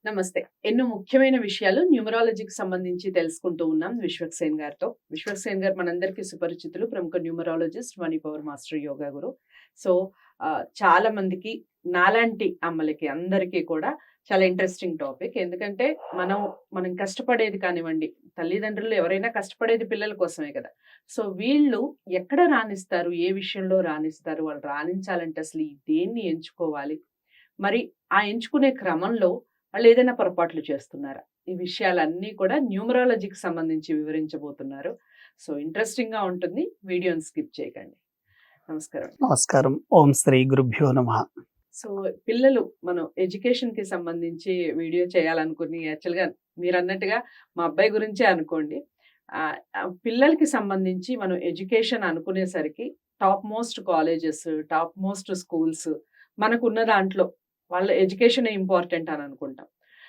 నమస్తే. ఎన్నో ముఖ్యమైన విషయాలు న్యూమరాలజీకి సంబంధించి తెలుసుకుంటూ ఉన్నాం విశ్వక్సేన్ గారితో. విశ్వక్సేన్ గారు మనందరికీ సుపరిచితులు. ప్రముఖ numerologist, money power master, yoga guru. So, చాలా మందికి నాలాంటి అమ్మలకి అందరికీ కూడా చాలా ఇంట్రెస్టింగ్ టాపిక్. ఎందుకంటే మనం కష్టపడేది కానివ్వండి, తల్లిదండ్రులు ఎవరైనా కష్టపడేది పిల్లల కోసమే కదా! సో, వీళ్ళు ఎక్కడ రాణిస్తారు? ఏ విషయంలో రాణిస్తారు? వాళ్ళు రాణించాలంటే అసలు దేన్ని ఎంచుకోవాలి? మరి ఆ ఎంచుకునే క్రమంలో వాళ్ళేదైనా పొరపాట్లు చేస్తున్నారా? ఈ విషయాలన్నీ కూడా న్యూమరాలజీకి సంబంధించి వివరించబోతున్నారు. సో, ఇంట్రెస్టింగ్‌గా ఉంటుంది. వీడియోని స్కిప్ చేయకండి. నమస్కారం. నమస్కారం. ఓం శ్రీ గురుభ్యో నమః. సో, పిల్లలు మనం ఎడ్యుకేషన్‌కి సంబంధించి వీడియో చేయాలనుకుని యాక్చువల్‌గా మీరన్నట్టుగా మా అబ్బాయి గురించే అనుకోండి. పిల్లలకి సంబంధించి మనం ఎడ్యుకేషన్ అనుకునేసరికి top most colleges, top most schools మనకున్న దాంట్లో వాళ్ళ ఎడ్యుకేషనే ఇంపార్టెంట్ అని అనుకుంటాం.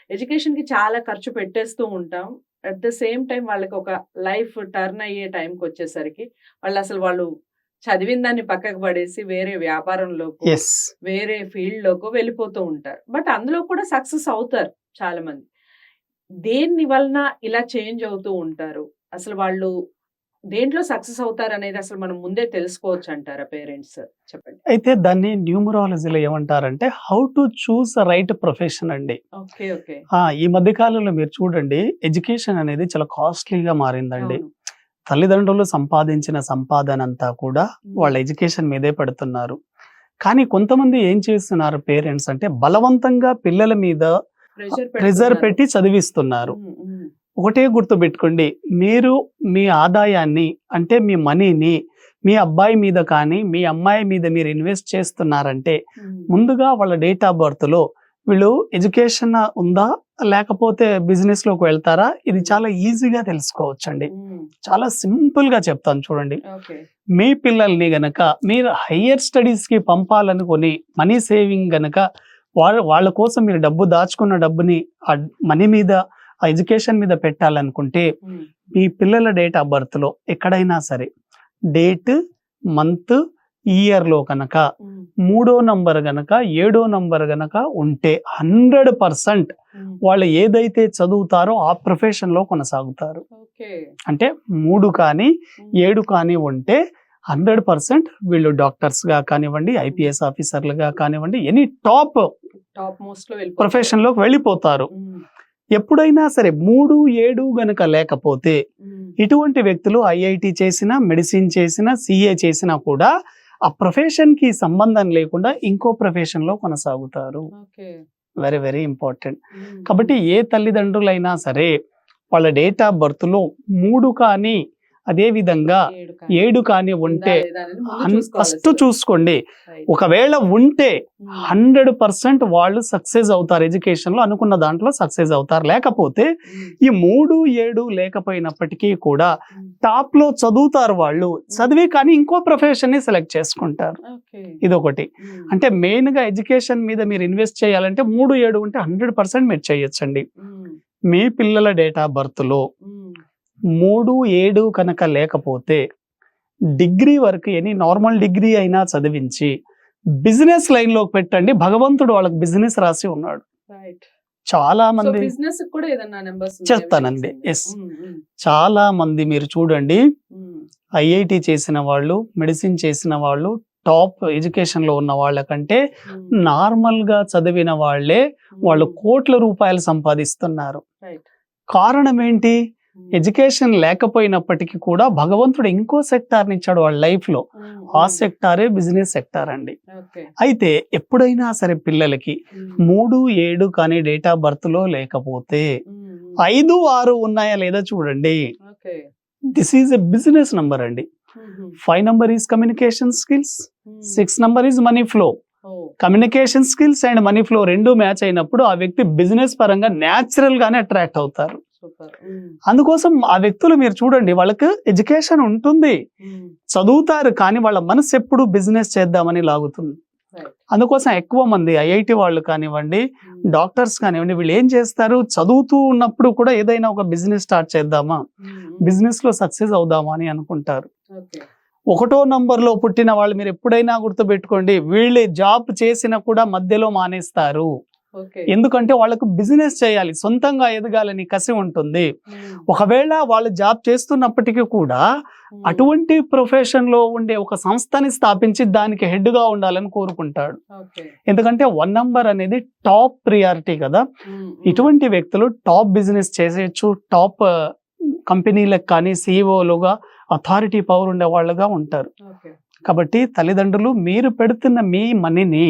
ఎడ్యుకేషన్‌కి చాలా ఖర్చు పెట్టేస్తూ ఉంటాం. అట్ ద సేమ్ టైమ్ వాళ్ళకి ఒక లైఫ్ టర్న్ అయ్యే టైంకొచ్చేసరికి వాళ్ళు చదివిన దాన్ని పక్కకు పడేసి వేరే వ్యాపారంలోకో, యెస్. వేరే ఫీల్డ్‌లోకో వెళ్ళిపోతూ ఉంటారు. బట్ అందులో కూడా సక్సెస్ అవుతారు చాలామంది. దేని వలన ఇలా చేంజ్ అవుతూ ఉంటారు? అసలు వాళ్ళు దేంట్లో సక్సెస్ అవుతారనేది అసలు మనం ముందే తెలుసుకోవచ్చంటారా పేరెంట్స్? చెప్పండి. అయితే దాన్ని న్యూమరాలజీలో ఏమంటారంటే how to choose right profession అండి. ఓకే. ఓకే. ఈ మధ్య కాలంలో మీరు చూడండి ఎడ్యుకేషన్ అనేది చాలా కాస్ట్‌లీగా మారిందండి. అవును. తల్లిదండ్రులు సంపాదించిన సంపాదనంతా కూడా వాళ్ళ ఎడ్యుకేషన్ మీదే పెడుతున్నారు. కానీ కొంతమంది ఏం చేస్తున్నారు పేరెంట్స్ అంటే బలవంతంగా పిల్లల మీద ప్రెషర్ ప్రెజర్ పెడుతున్నారు. పెట్టి చదివిస్తున్నారు. హ్మ్. హ్మ్. ఒకటే గుర్తుపెట్టుకోండి, మీరు మీ ఆదాయాన్ని అంటే మీ మనీని మీ అబ్బాయి మీద కానీ మీ అమ్మాయి మీద మీరు ఇన్వెస్ట్ చేస్తున్నారంటే హ్మ్. ముందుగా వాళ్ళ డేట్ ఆఫ్ బర్త్లో వీళ్ళు ఎడ్యుకేషన్ ఉందా లేకపోతే బిజినెస్లోకి వెళ్తారా ఇది చాలా ఈజీగా తెలుసుకోవచ్చండి. హ్మ్. చాలా సింపుల్గా చెప్తాను చూడండి. ఓకే. మీ పిల్లల్ని గనక మీరు హయ్యర్ స్టడీస్కి పంపాలనుకొని మనీ సేవింగ్ గనక వాళ్ళ కోసం మీరు డబ్బు దాచుకున్న డబ్బుని ఆ మనీ మీద ఆ ఎడ్యుకేషన్ మీద పెట్టాలనుకుంటే హ్మ్. మీ పిల్లల డేట్ ఆఫ్ బర్త్లో ఎక్కడైనా సరే డేట్, మంత్, ఇయర్లో కనుక హ్మ్. 3వ నంబర్ గనక 7వ నంబర్ గనక ఉంటే 100% హ్మ్. వాళ్ళు ఏదైతే చదువుతారో ఆ ప్రొఫెషన్లో కొనసాగుతారు. ఓకే. అంటే 3 కానీ హ్మ్. 7 కానీ ఉంటే 100% వీళ్ళు డాక్టర్స్గా కానివ్వండి, ఐపీఎస్ ఆఫీసర్లుగా కానివ్వండి, ఎనీ టాప్ టాప్ మోస్ట్‌లో వెళ్ళిపోతారు. ప్రొఫెషన్లోకి వెళ్ళిపోతారు. హ్మ్. ఎప్పుడైనా సరే 3, 7 గనక లేకపోతే హ్మ్. ఇటువంటి వ్యక్తులు ఐఐటి చేసినా, మెడిసిన్ చేసినా, సిఏ చేసినా కూడా ఆ ప్రొఫెషన్‌కి సంబంధం లేకుండా ఇంకో ప్రొఫెషన్‌లో కొనసాగుతారు. ఓకే. Very very important. హ్మ్. కాబట్టి ఏ తల్లిదండ్రులైనా సరే వాళ్ళ డేట్ ఆఫ్ బర్త్‌లో 3 కానీ అదే విధంగా 7 కానీ ఉందా ఉంటే లేదా అనేది ముందు చూసుకోవాలి ఫస్ట్ అసలు. చూసుకోండి. రైట్. ఒకవేళ ఉంటే హ్మ్. 100% వాళ్ళు సక్సెస్ అవుతారు. ఎడ్యుకేషన్‌లో అనుకున్న దాంట్లో సక్సెస్ అవుతారు. లేకపోతే హ్మ్. ఈ 3, 7 లేకపోయినప్పటికీ కూడా హ్మ్. టాప్‌లో చదువుతారు వాళ్ళు. చదివి కానీ ఇంకో ప్రొఫెషన్‌ని సెలెక్ట్ చేసుకుంటారు. ఓకే. ఇదొకటి. హ్మ్. అంటే మెయిన్‌గా ఎడ్యుకేషన్ మీద మీరు ఇన్వెస్ట్ చేయాలంటే 3, 7 ఉంటే 100% మీరు చేయొచ్చండి. హ్మ్. మీ పిల్లల డేట్ ఆఫ్ బర్త్‌లో హ్మ్. 3, 7 కనుక లేకపోతే డిగ్రీ వరకు ఎనీ నార్మల్ డిగ్రీ అయినా చదివించి బిజినెస్ లైన్‌లోకి పెట్టండి. భగవంతుడు వాళ్ళకి బిజినెస్ రాసి ఉన్నాడు. రైట్. చాలా సో, మంది బిజినెస్‌కి కూడా ఏదన్నా నంబర్స్ ఉన్నాయా చెప్తానండి. విశ్వక్సేన్ గారు? యెస్. హ్మ్. హ్మ్. చాలా మంది మీరు చూడండి హ్మ్. ఐఐటి చేసిన వాళ్ళు, మెడిసిన్ చేసిన వాళ్ళు, టాప్ ఎడ్యుకేషన్‌లో ఉన్న వాళ్ళకంటే హ్మ్. నార్మల్‌గా చదివిన వాళ్ళే వాళ్ళు హ్మ్. కోట్ల రూపాయలు సంపాదిస్తున్నారు. రైట్. కారణం ఏంటి? హ్మ్. ఎడ్యుకేషన్ లేకపోయినప్పటికీ కూడా భగవంతుడు ఇంకో సెక్టార్‌ని ఇచ్చాడు వాళ్ళ లైఫ్‌లో. హ్మ్. ఆ హ్మ్. సెక్టారే బిజినెస్ సెక్టార్ అండి. ఓకే. అయితే ఎప్పుడైనా సరే పిల్లలకి హ్మ్. 3, 7 కానీ డేట్ ఆఫ్ బర్త్‌లో లేకపోతే హ్మ్. హ్మ్. 5, 6 ఉన్నాయా లేదా చూడండి. Okay. This is a business number అండి. హుహు. 5 నంబర్ ఈజ్ కమ్యూనికేషన్ స్కిల్స్. హ్మ్. 6 number is money flow. Oh! Communication skills and money flow 2 match అయినప్పుడు ఆ వ్యక్తి బిజినెస్ పరంగా న్యాచురల్ గానే అట్రాక్ట్ అవుతారు. సూపర్. హ్మ్. అందుకోసం ఆ వ్యక్తులు మీరు చూడండి వాళ్ళకి ఎడ్యుకేషన్ ఉంటుంది, హ్మ్. చదువుతారు, కానీ వాళ్ళ మనసు ఎప్పుడు బిజినెస్ చేద్దామని లాగుతుంది. రైట్. అందుకోసం ఎక్కువ మంది ఐఐటి వాళ్ళు కానివ్వండి, హ్మ్. డాక్టర్స్ కానివ్వండి, వీళ్ళు ఏం చేస్తారు, చదువుతూ ఉన్నప్పుడు కూడా ఏదైనా ఒక బిజినెస్ స్టార్ట్ చేద్దామా, హ్మ్. హ్మ్. బిజినెస్లో సక్సెస్ అవుదామా అని అనుకుంటారు. ఓకే. 1వ నంబర్లో పుట్టిన వాళ్ళు మీరు ఎప్పుడైనా గుర్తుపెట్టుకోండి, వీళ్ళు జాబ్ చేసినా కూడా మధ్యలో మానేస్తారు. ఓకే. ఎందుకంటే వాళ్ళకు బిజినెస్ చేయాలి, సొంతంగా ఎదగాలని కసి ఉంటుంది. ఒకవేళ వాళ్ళు జాబ్ చేస్తున్నప్పటికీ కూడా అటువంటి ప్రొఫెషన్ లో ఉండే ఒక సంస్థని స్థాపించి దానికి హెడ్ గా ఉండాలని కోరుకుంటాడు. ఓకే. ఎందుకంటే 1 నంబర్ అనేది టాప్ ప్రియారిటీ కదా. ఇటువంటి వ్యక్తులు టాప్ బిజినెస్ చేసేయచ్చు, టాప్ కంపెనీలకు కానీ సిఇఓలుగా అథారిటీ పవర్ ఉండే వాళ్ళుగా ఉంటారు. ఓకే. కాబట్టి తల్లిదండ్రులు మీరు పెడుతున్న మీ మనీని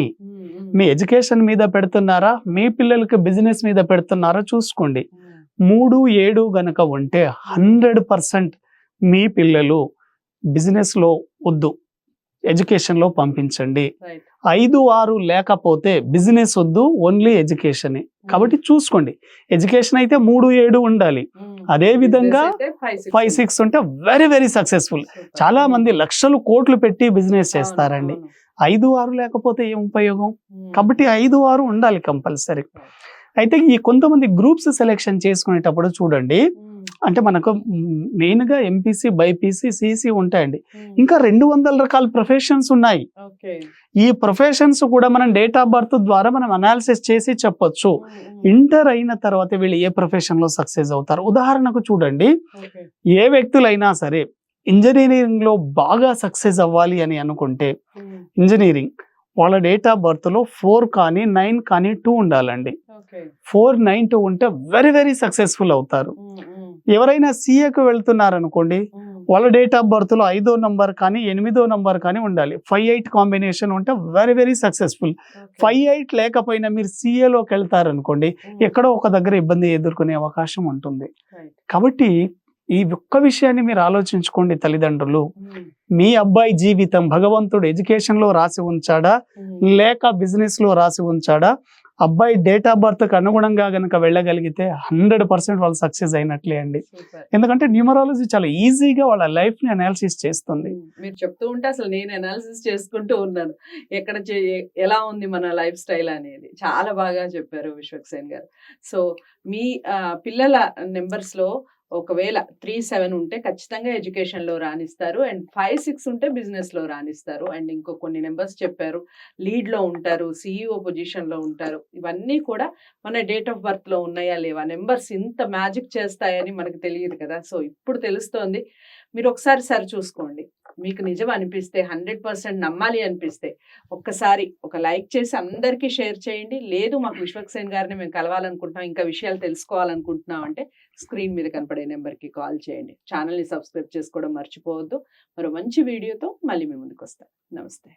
మీ ఎడ్యుకేషన్ మీద పెడుతున్నారా, మీ పిల్లలకి బిజినెస్ మీద పెడుతున్నారా చూసుకోండి. 3, 7 గనక ఉంటే 100% మీ పిల్లలు బిజినెస్ లో వద్దు, ఎడ్యుకేషన్ లో పంపించండి. రైట్. 5, 6 లేకపోతే బిజినెస్ వద్దు, ఓన్లీ ఎడ్యుకేషన్. కాబట్టి చూసుకోండి, ఎడ్యుకేషన్ అయితే 3, 7 ఉండాలి. అదే విధంగా 5, 6 ఉంటే వెరీ వెరీ సక్సెస్ఫుల్. చాలా మంది లక్షలు కోట్లు పెట్టి బిజినెస్ చేస్తారండి. 5, 6 లేకపోతే ఏం ఉపయోగం? కాబట్టి 5, 6 ఉండాలి కంపల్సరీ. అయితే ఈ కొంతమంది గ్రూప్స్ సెలెక్షన్ చేసుకునేటప్పుడు చూడండి, అంటే మనకు మెయిన్ గా ఎంపీసీ, బైపీసీ, సిసి ఉంటాయండి. ఇంకా 200 రకాల ప్రొఫెషన్స్ ఉన్నాయి. ఈ ప్రొఫెషన్స్ కూడా మనం డేట్ ఆఫ్ బర్త్ ద్వారా మనం అనాలిసిస్ చేసి చెప్పొచ్చు. ఇంటర్ అయిన తర్వాత వీళ్ళు ఏ ప్రొఫెషన్ లో సక్సెస్ అవుతారు. ఉదాహరణకు చూడండి, ఏ వ్యక్తులైనా సరే ఇంజనీరింగ్ లో బాగా సక్సెస్ అవ్వాలి అని అనుకుంటే ఇంజనీరింగ్ వాళ్ళ డేట్ ఆఫ్ బర్త్ లో 4 కానీ 9 కానీ 2 ఉండాలండి. 4, 9, 2 ఉంటే వెరీ వెరీ సక్సెస్ఫుల్ అవుతారు. ఎవరైనా సిఏకు వెళ్తున్నారు అనుకోండి, వాళ్ళ డేట్ ఆఫ్ బర్త్ లో 5వ నంబర్ కానీ 8వ నంబర్ కానీ ఉండాలి. 5, 8 కాంబినేషన్ ఉంటే వెరీ వెరీ సక్సెస్ఫుల్. 5, 8 లేకపోయినా మీరు సిఏలోకి వెళ్తారు అనుకోండి, ఎక్కడో ఒక దగ్గర ఇబ్బంది ఎదుర్కొనే అవకాశం ఉంటుంది. కాబట్టి ఈ ఒక్క విషయాన్ని మీరు ఆలోచించుకోండి తల్లిదండ్రులు. మీ అబ్బాయి జీవితం భగవంతుడు ఎడ్యుకేషన్ లో రాసి ఉంచాడా లేక బిజినెస్ లో రాసి ఉంచాడా? అబ్బాయి డేట్ ఆఫ్ బర్త్ కి అనుగుణంగా గనక వెళ్ళగలిగితే 100% వాళ్ళు సక్సెస్ అయినట్లే అండి. ఎందుకంటే న్యూమరాలజీ చాలా ఈజీగా వాళ్ళ లైఫ్ ని అనాలిసిస్ చేస్తుంది. మీరు చెప్తూ ఉంటే అసలు నేను అనాలిసిస్ చేసుకుంటూ ఉన్నాను, ఎక్కడ ఎలా ఉంది మన లైఫ్ స్టైల్ అనేది. చాలా బాగా చెప్పారు విశ్వక్సేన్ గారు. సో మీ పిల్లల నెంబర్స్ లో ఒకవేళ 3, 7 ఉంటే ఖచ్చితంగా ఎడ్యుకేషన్ లో రాణిస్తారు, అండ్ 5, 6 ఉంటే బిజినెస్ లో రాణిస్తారు. అండ్ ఇంకో కొన్ని నెంబర్స్ చెప్పారు, లీడ్ లో ఉంటారు, సిఇఓ పొజిషన్ లో ఉంటారు. ఇవన్నీ కూడా మన డేట్ ఆఫ్ బర్త్ లో ఉన్నాయా లేవా? నెంబర్స్ ఇంత మ్యాజిక్ చేస్తాయని మనకు తెలియదు కదా. సో ఇప్పుడు తెలుస్తోంది. మీరు ఒకసారి సరి చూసుకోండి. మీకు నిజం అనిపిస్తే, 100% నమ్మాలి అనిపిస్తే ఒక్కసారి ఒక లైక్ చేసి అందరికీ షేర్ చేయండి. లేదు మాకు విశ్వక్సేన్ గారిని మేము కలవాలనుకుంటున్నాం, ఇంకా విషయాలు తెలుసుకోవాలనుకుంటున్నాం అంటే స్క్రీన్ మీద కనపడే నెంబర్కి కాల్ చేయండి. ఛానల్ని సబ్స్క్రైబ్ చేసుకోవడం మర్చిపోవద్దు. మరో మంచి వీడియోతో మళ్ళీ మీ ముందుకు వస్తాను. నమస్తే.